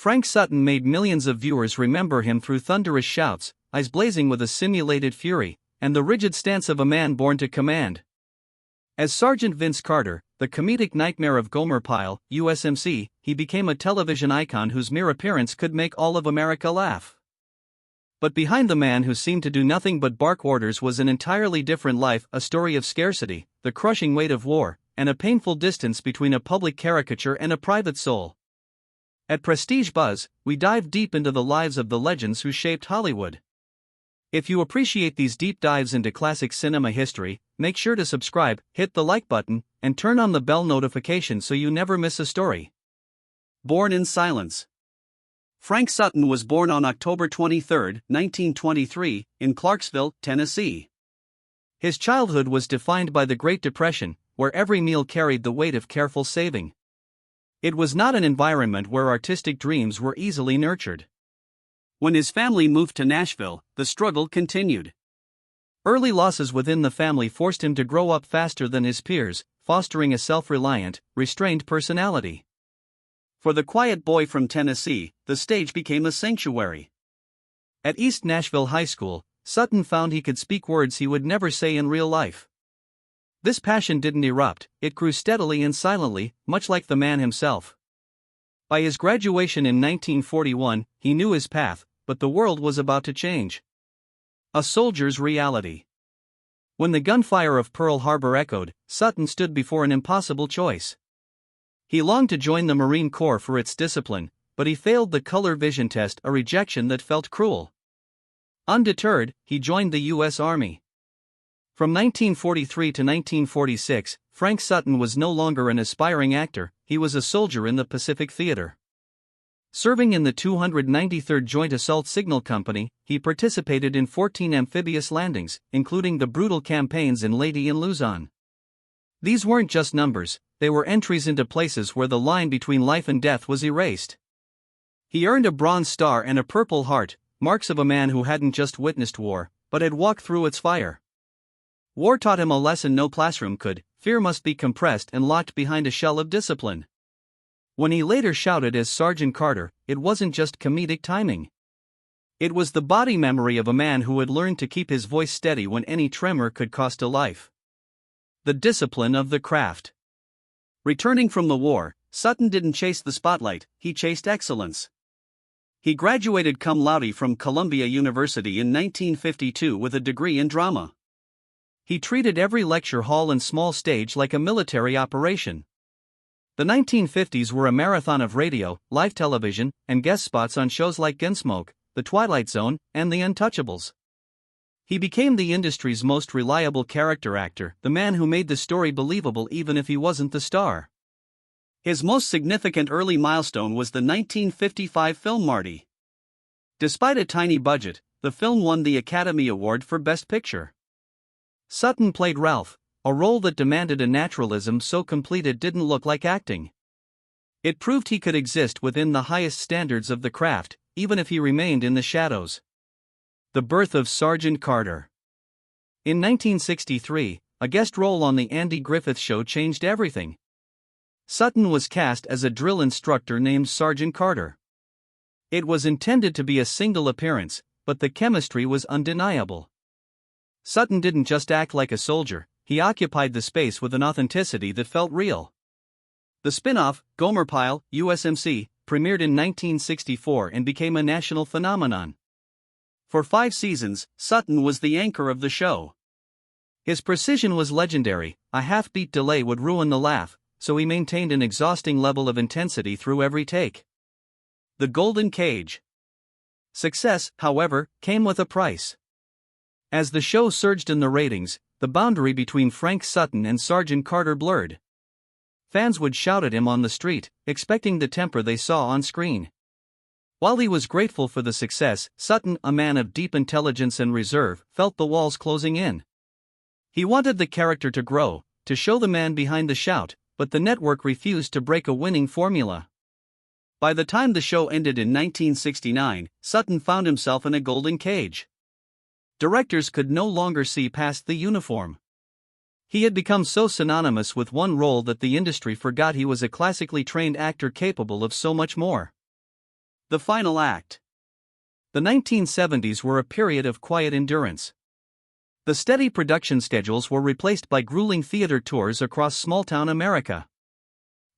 Frank Sutton made millions of viewers remember him through thunderous shouts, eyes blazing with a simulated fury, and the rigid stance of a man born to command. As Sergeant Vince Carter, the comedic nightmare of Gomer Pyle, U.S.M.C., he became a television icon whose mere appearance could make all of America laugh. But behind the man who seemed to do nothing but bark orders was an entirely different life, a story of scarcity, the crushing weight of war, and a painful distance between a public caricature and a private soul. At Prestige Buzz, we dive deep into the lives of the legends who shaped Hollywood. If you appreciate these deep dives into classic cinema history, make sure to subscribe, hit the like button, and turn on the bell notification so you never miss a story. Born in silence. Frank Sutton was born on October 23, 1923, in Clarksville, Tennessee. His childhood was defined by the Great Depression, where every meal carried the weight of careful saving. It was not an environment where artistic dreams were easily nurtured. When his family moved to Nashville, the struggle continued. Early losses within the family forced him to grow up faster than his peers, fostering a self-reliant, restrained personality. For the quiet boy from Tennessee, the stage became a sanctuary. At East Nashville High School, Sutton found he could speak words he would never say in real life. This passion didn't erupt, it grew steadily and silently, much like the man himself. By his graduation in 1941, he knew his path, but the world was about to change. A soldier's reality. When the gunfire of Pearl Harbor echoed, Sutton stood before an impossible choice. He longed to join the Marine Corps for its discipline, but he failed the color vision test, a rejection that felt cruel. Undeterred, he joined the U.S. Army. From 1943 to 1946, Frank Sutton was no longer an aspiring actor, he was a soldier in the Pacific Theater. Serving in the 293rd Joint Assault Signal Company, he participated in 14 amphibious landings, including the brutal campaigns in Leyte and Luzon. These weren't just numbers, they were entries into places where the line between life and death was erased. He earned a Bronze Star and a Purple Heart, marks of a man who hadn't just witnessed war, but had walked through its fire. War taught him a lesson no classroom could: fear must be compressed and locked behind a shell of discipline. When he later shouted as Sergeant Carter, it wasn't just comedic timing. It was the body memory of a man who had learned to keep his voice steady when any tremor could cost a life. The discipline of the craft. Returning from the war, Sutton didn't chase the spotlight, he chased excellence. He graduated cum laude from Columbia University in 1952 with a degree in drama. He treated every lecture hall and small stage like a military operation. The 1950s were a marathon of radio, live television, and guest spots on shows like Gunsmoke, The Twilight Zone, and The Untouchables. He became the industry's most reliable character actor, the man who made the story believable even if he wasn't the star. His most significant early milestone was the 1955 film Marty. Despite a tiny budget, the film won the Academy Award for Best Picture. Sutton played Ralph, a role that demanded a naturalism so complete it didn't look like acting. It proved he could exist within the highest standards of the craft, even if he remained in the shadows. The birth of Sergeant Carter. In 1963, a guest role on The Andy Griffith Show changed everything. Sutton was cast as a drill instructor named Sergeant Carter. It was intended to be a single appearance, but the chemistry was undeniable. Sutton didn't just act like a soldier, he occupied the space with an authenticity that felt real. The spin-off, Gomer Pyle, U.S.M.C., premiered in 1964 and became a national phenomenon. For 5 seasons, Sutton was the anchor of the show. His precision was legendary, a half-beat delay would ruin the laugh, so he maintained an exhausting level of intensity through every take. The Golden Cage. Success, however, came with a price. As the show surged in the ratings, the boundary between Frank Sutton and Sergeant Carter blurred. Fans would shout at him on the street, expecting the temper they saw on screen. While he was grateful for the success, Sutton, a man of deep intelligence and reserve, felt the walls closing in. He wanted the character to grow, to show the man behind the shout, but the network refused to break a winning formula. By the time the show ended in 1969, Sutton found himself in a golden cage. Directors could no longer see past the uniform. He had become so synonymous with one role that the industry forgot he was a classically trained actor capable of so much more. The final act. The 1970s were a period of quiet endurance. The steady production schedules were replaced by grueling theater tours across small-town America.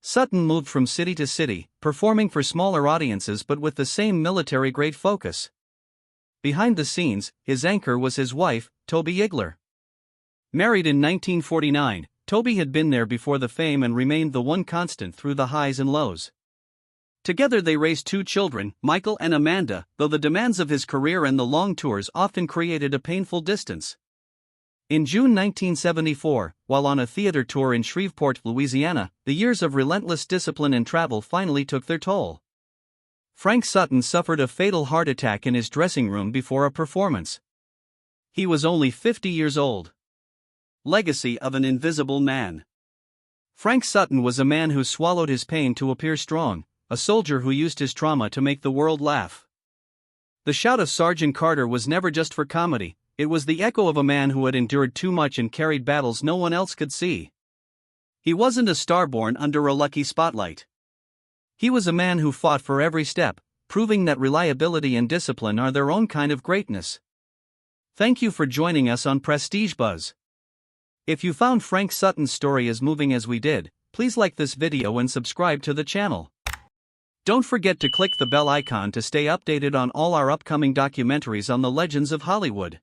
Sutton moved from city to city, performing for smaller audiences but with the same military-grade focus. Behind the scenes, his anchor was his wife, Toby Igler. Married in 1949, Toby had been there before the fame and remained the one constant through the highs and lows. Together they raised 2 children, Michael and Amanda, though the demands of his career and the long tours often created a painful distance. In June 1974, while on a theater tour in Shreveport, Louisiana, the years of relentless discipline and travel finally took their toll. Frank Sutton suffered a fatal heart attack in his dressing room before a performance. He was only 50 years old. Legacy of an invisible man. Frank Sutton was a man who swallowed his pain to appear strong, a soldier who used his trauma to make the world laugh. The shout of Sergeant Carter was never just for comedy, it was the echo of a man who had endured too much and carried battles no one else could see. He wasn't a star born under a lucky spotlight. He was a man who fought for every step, proving that reliability and discipline are their own kind of greatness. Thank you for joining us on Prestige Buzz. If you found Frank Sutton's story as moving as we did, please like this video and subscribe to the channel. Don't forget to click the bell icon to stay updated on all our upcoming documentaries on the legends of Hollywood.